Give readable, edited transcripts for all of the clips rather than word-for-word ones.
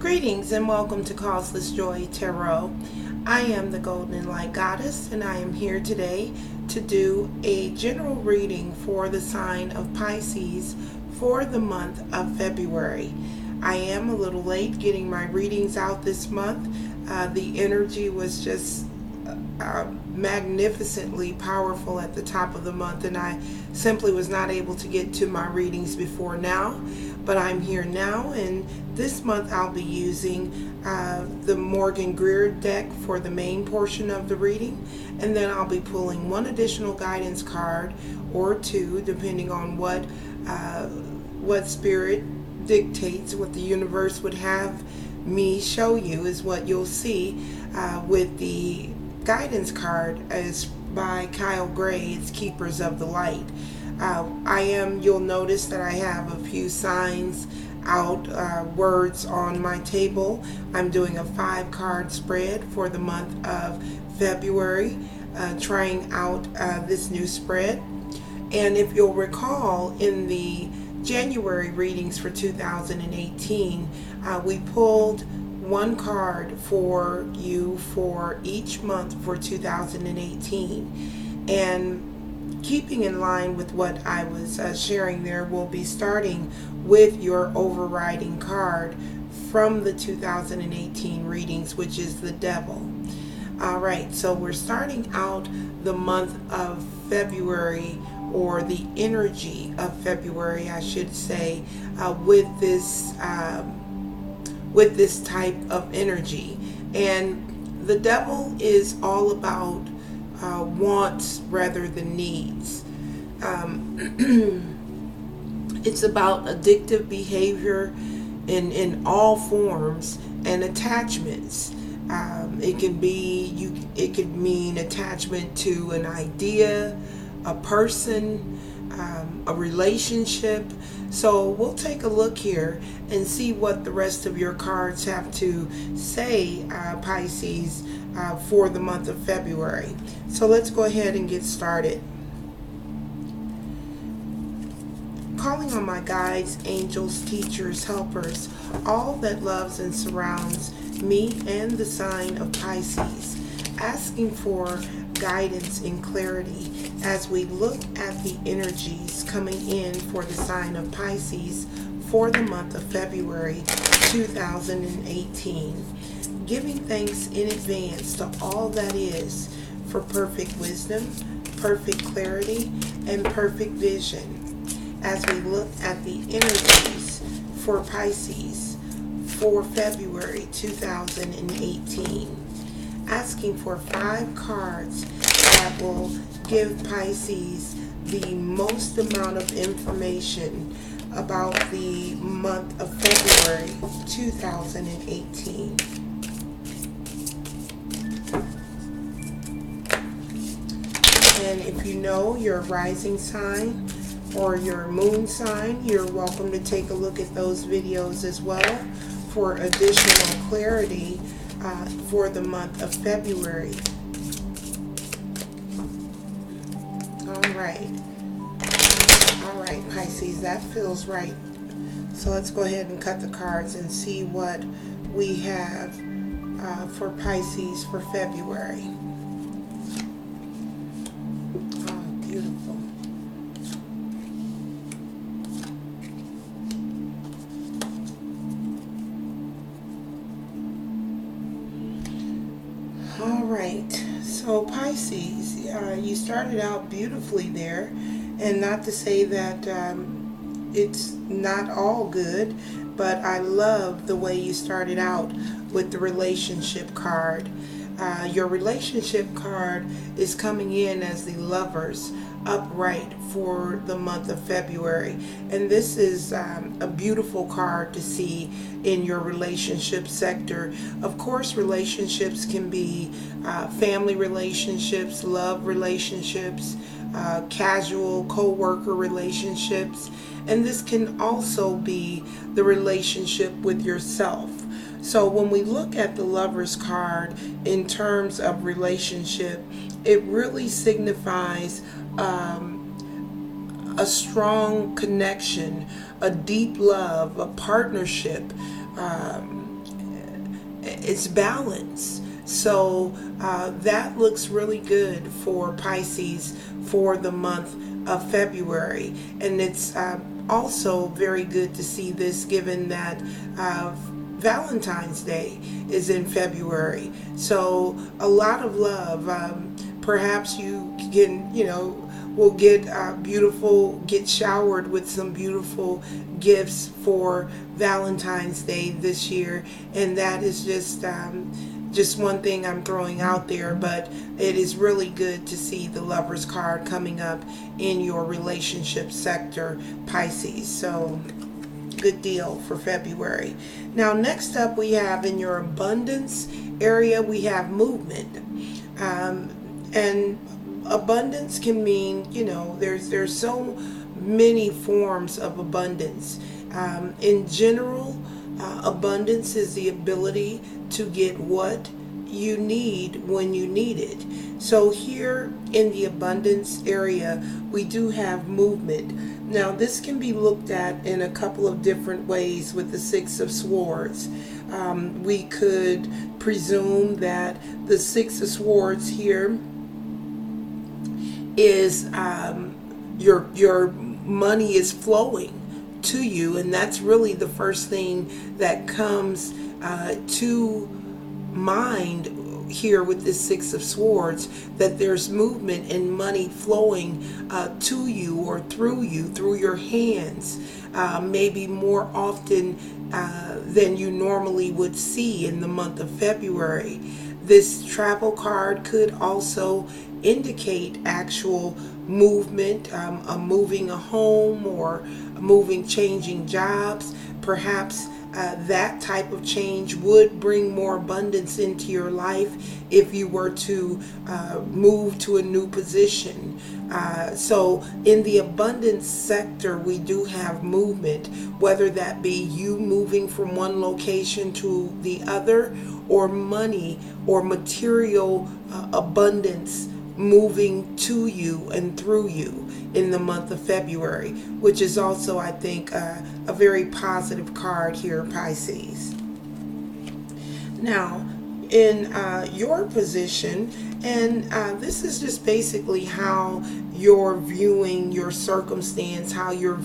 Greetings and welcome to Causeless Joy Tarot. I am the Golden and Light Goddess, and I am here today to do a general reading for the sign of Pisces for the month of February. I am a little late getting my readings out this month. The energy was just magnificently powerful at the top of the month, and I simply was not able to get to my readings before now, but I'm here now, and this month I'll be using the Morgan Greer deck for the main portion of the reading, and then I'll be pulling one additional guidance card or two depending on what spirit dictates, what the universe would have me show you is what you'll see with the guidance card is by Kyle Gray. It's Keepers of the Light. You'll notice that I have a few signs out, words on my table. I'm doing a 5-card spread for the month of February, trying out this new spread. And if you'll recall, in the January readings for 2018, we pulled one card for you for each month for 2018, and keeping in line with what I was sharing there, we'll be starting with your overriding card from the 2018 readings, which is the Devil. Alright, so we're starting out the month of February, or the energy of February I should say, with this type of energy. And the Devil is all about wants rather than needs. It's about addictive behavior in all forms and attachments. It could mean attachment to an idea, a person, a relationship. So we'll take a look here and see what the rest of your cards have to say, Pisces, for the month of February. So let's go ahead and get started. Calling on my guides, angels, teachers, helpers, all that loves and surrounds me and the sign of Pisces, asking for guidance and clarity as we look at the energies coming in for the sign of Pisces for the month of February 2018. Giving thanks in advance to all that is for perfect wisdom, perfect clarity, and perfect vision as we look at the energies for Pisces for February 2018. Asking for 5 cards that will give Pisces the most amount of information about the month of February 2018. And if you know your rising sign or your moon sign, you're welcome to take a look at those videos as well for additional clarity for the month of February. All right, Pisces, that feels right. So let's go ahead and cut the cards and see what we have for Pisces for February. Oh, beautiful. All right, so Pisces, you started out beautifully there, and not to say that it's not all good, but I love the way you started out with the relationship card. Your relationship card is coming in as the Lovers upright for the month of February, and this is a beautiful card to see in your relationship sector. Of course, relationships can be family relationships, love relationships, casual co-worker relationships, and this can also be the relationship with yourself. So when we look at the Lovers card in terms of relationship, it really signifies a strong connection, a deep love, a partnership, it's balance. So that looks really good for Pisces for the month of February. And it's also very good to see this, given that Valentine's Day is in February. So a lot of love. Perhaps you can, will get get showered with some beautiful gifts for Valentine's Day this year. And that is just one thing I'm throwing out there, but it is really good to see the Lover's card coming up in your relationship sector, Pisces. So good deal for February. Now, next up, we have in your abundance area, we have movement. And abundance can mean, there's so many forms of abundance. In general, abundance is the ability to get what you need when you need it. So here in the abundance area, we do have movement. Now, this can be looked at in a couple of different ways with the Six of Swords. We could presume that the Six of Swords here is your money is flowing to you, and that's really the first thing that comes to mind here with this Six of Swords, that there's movement and money flowing to you or through you, through your hands, maybe more often than you normally would see in the month of February. This travel card could also indicate actual movement, moving a home or changing jobs. Perhaps that type of change would bring more abundance into your life if you were to move to a new position. So in the abundance sector, we do have movement, whether that be you moving from one location to the other, or money or material abundance moving to you and through you in the month of February, which is also, I think, a very positive card here, Pisces. Now, in your position, and this is just basically how you're viewing your circumstance, how you're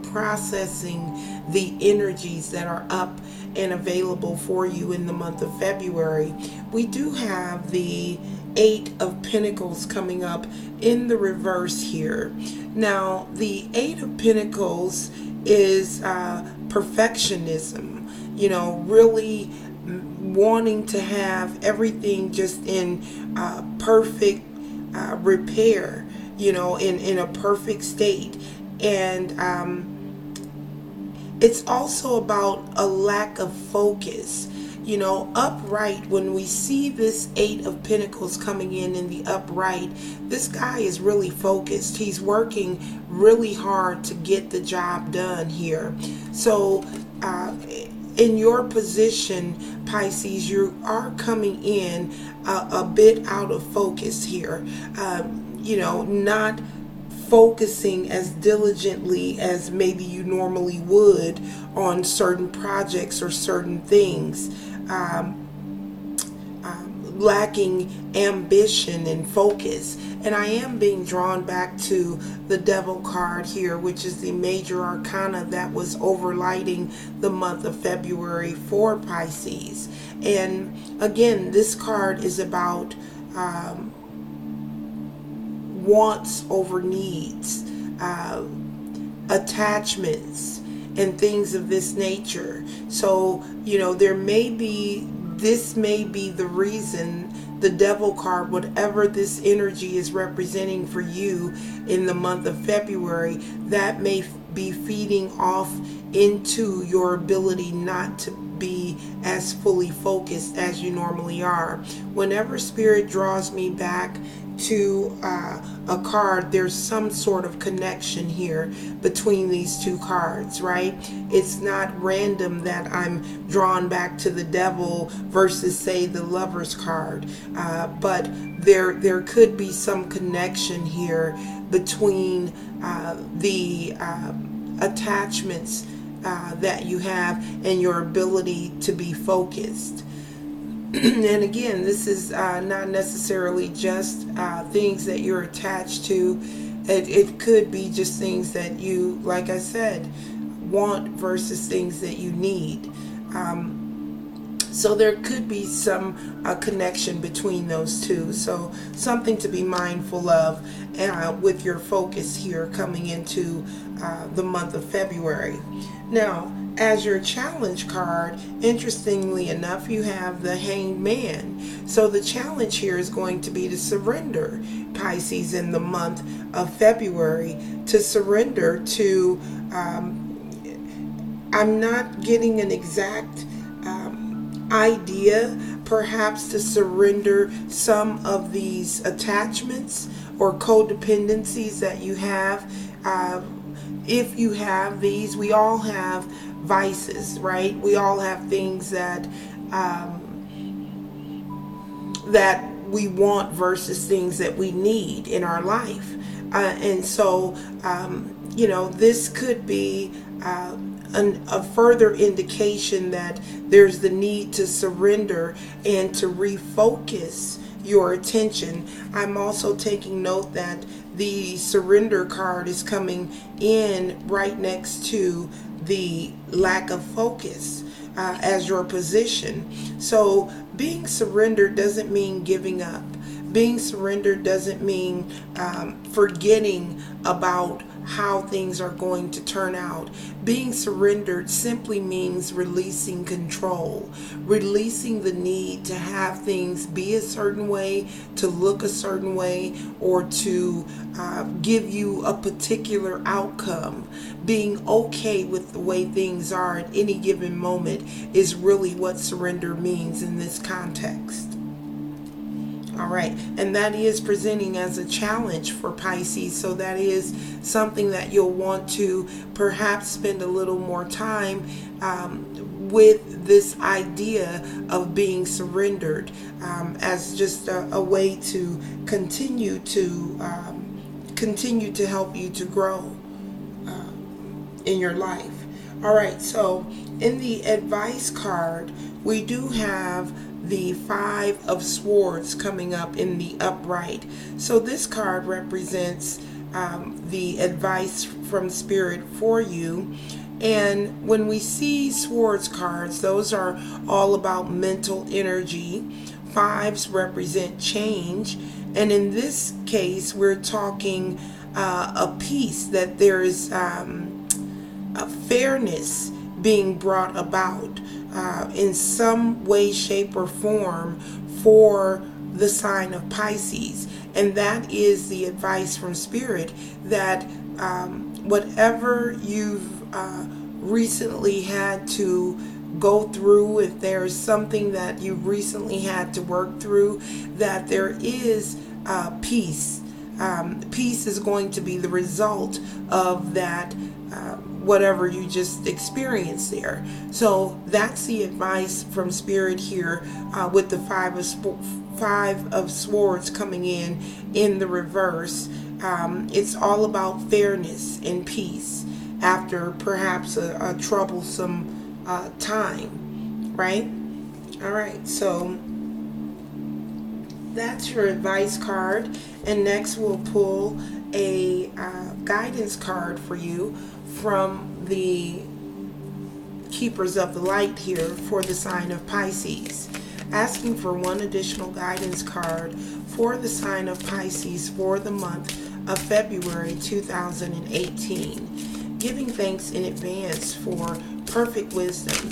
processing the energies that are up and available for you in the month of February. We do have the Eight of Pentacles coming up in the reverse here. Now, the Eight of Pentacles is perfectionism, really wanting to have everything just in perfect repair, in a perfect state. And it's also about a lack of focus. Upright, when we see this Eight of Pentacles coming in the upright, this guy is really focused. He's working really hard to get the job done here. So in your position, Pisces, you are coming in a bit out of focus here. Not focusing as diligently as maybe you normally would on certain projects or certain things. Lacking ambition and focus. And I am being drawn back to the Devil card here, which is the major arcana that was overlighting the month of February for Pisces. And again, this card is about wants over needs, attachments, and things of this nature. So, this may be the reason the Devil card, whatever this energy is representing for you in the month of February, that may be feeding off into your ability not to be as fully focused as you normally are. Whenever Spirit draws me back to a card, there's some sort of connection here between these two cards, right? It's not random that I'm drawn back to the Devil versus, say, the Lover's card, but there could be some connection here between the attachments that you have and your ability to be focused. And again, this is not necessarily just things that you're attached to. It could be just things that you, like I said, want versus things that you need. So there could be some connection between those two. So something to be mindful of with your focus here coming into the month of February. Now, as your challenge card, interestingly enough, you have the Hanged Man. So the challenge here is going to be to surrender, Pisces, in the month of February, to surrender to, I'm not getting an exact idea, perhaps to surrender some of these attachments or codependencies that you have. If you have these, we all have vices, right? We all have things that that we want versus things that we need in our life. And so, this could be a further indication that there's the need to surrender and to refocus your attention. I'm also taking note that the surrender card is coming in right next to the lack of focus as your position. So being surrendered doesn't mean giving up. Being surrendered doesn't mean forgetting about how things are going to turn out. Being surrendered simply means releasing control, releasing the need to have things be a certain way, to look a certain way, or to give you a particular outcome. Being okay with the way things are at any given moment is really what surrender means in this context. All right, and that is presenting as a challenge for Pisces, so that is something that you'll want to perhaps spend a little more time with this idea of being surrendered as just a way to continue to help you to grow in your life. All right, so in the advice card, we do have the Five of Swords coming up in the upright. So this card represents the advice from Spirit for you. And when we see Swords cards, those are all about mental energy. Fives represent change. And in this case, we're talking a peace, that there is a fairness being brought about in some way, shape, or form for the sign of Pisces. And that is the advice from Spirit, that whatever you've recently had to go through, if there's something that you recently had to work through, that there is peace. Peace is going to be the result of that whatever you just experienced there. So that's the advice from Spirit here with the Five of Swords coming in the reverse. It's all about fairness and peace after perhaps a troublesome time, right? All right, so that's your advice card. And next we'll pull a guidance card for you from the Keepers of the Light here for the sign of Pisces, asking for one additional guidance card for the sign of Pisces for the month of February 2018. Giving thanks in advance for perfect wisdom.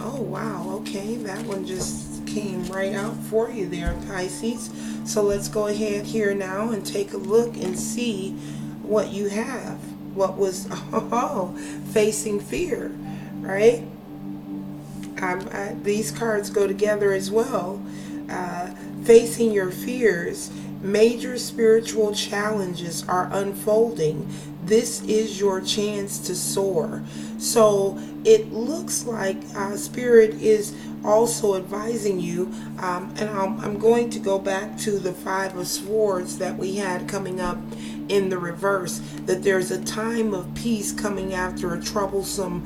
Oh wow, okay, that one just came right out for you there, Pisces. So let's go ahead here now and take a look and see what you have. What was facing fear, right? These cards go together as well. Facing your fears, major spiritual challenges are unfolding. This is your chance to soar. So it looks like Spirit is also advising you, and I'm going to go back to the Five of Swords that we had coming up in the reverse, that there's a time of peace coming after a troublesome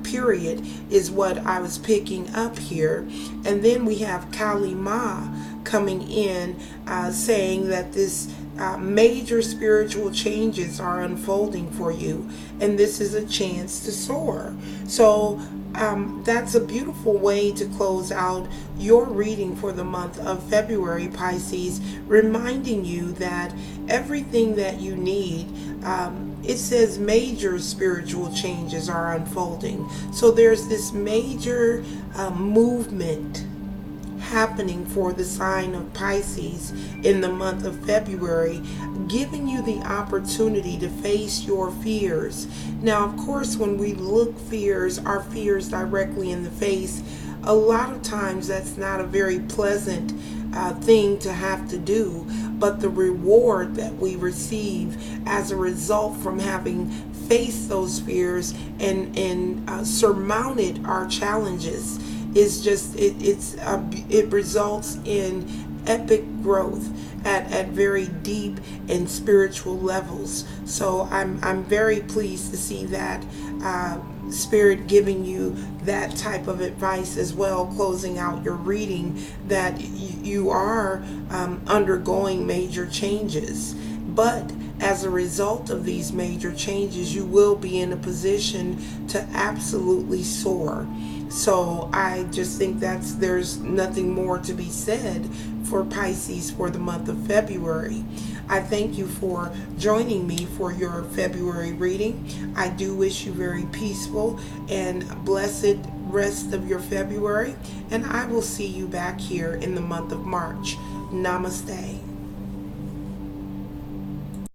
period, is what I was picking up here. And then we have Kali Ma coming in, saying that this major spiritual changes are unfolding for you, and this is a chance to soar. So that's a beautiful way to close out your reading for the month of February, Pisces, reminding you that everything that you need, it says major spiritual changes are unfolding. So there's this major movement happening for the sign of Pisces in the month of February, giving you the opportunity to face your fears. Now, of course, when we look our fears directly in the face, a lot of times that's not a very pleasant thing to have to do, but the reward that we receive as a result from having faced those fears and surmounted our challenges is just, it results in epic growth at very deep and spiritual levels. So I'm very pleased to see that Spirit giving you that type of advice as well, closing out your reading, that you are undergoing major changes. But as a result of these major changes, you will be in a position to absolutely soar. So I just think there's nothing more to be said for Pisces for the month of February. I thank you for joining me for your February reading. I do wish you very peaceful and blessed rest of your February, and I will see you back here in the month of March. Namaste.